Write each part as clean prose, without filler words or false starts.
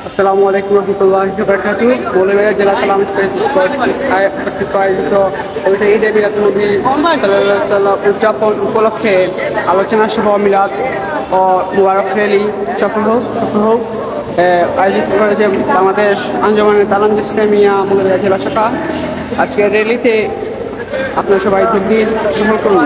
আসসালামু আলাইকুম রহমতুল্লাহি ওয়া বারাকাতুহু। মৌলভীবাজার জেলা সালাম কর্তৃক আয়োজিত পবিত্র ঈদে মিলাদুন্নবী সাল্লাল্লাহু আলাইহি ওয়াসাল্লাম উদযাপন উপলক্ষে আলোচনা সভা, মিলাদ ও মুবারক র্যালি সফল হোক আয়োজিত করেছে বাংলাদেশ আঞ্জুমানে তালামুল ইসলামিয়া মৌলভীবাজার জেলা শাখা। আজকের র্যালিতে আপনারা সবাই যোগ দিন, সফল করুন।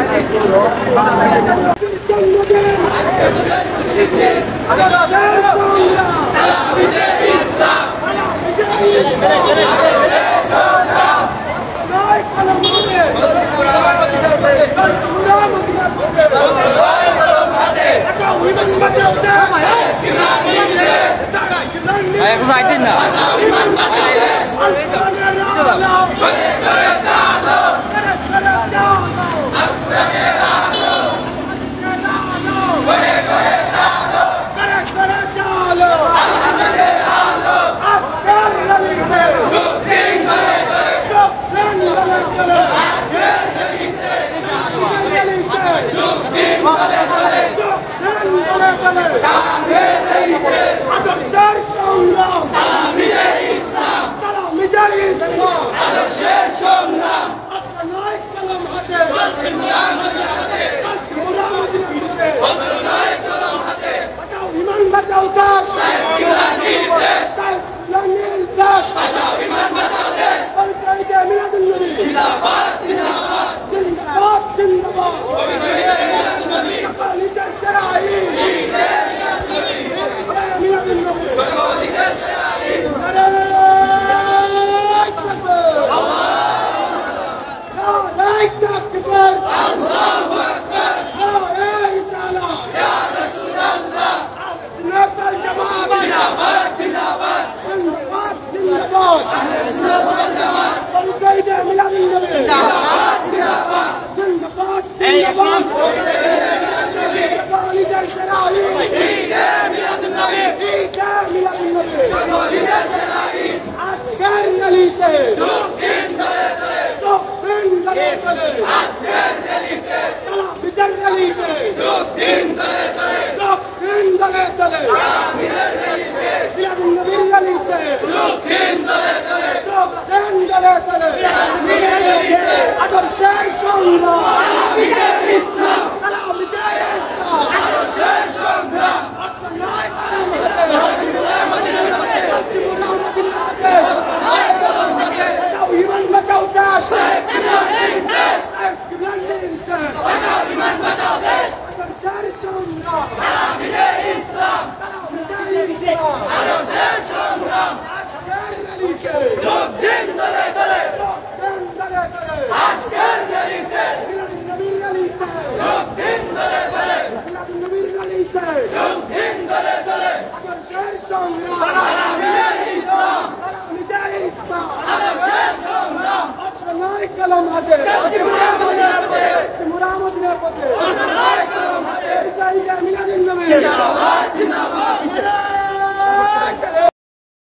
এখন আইতেন না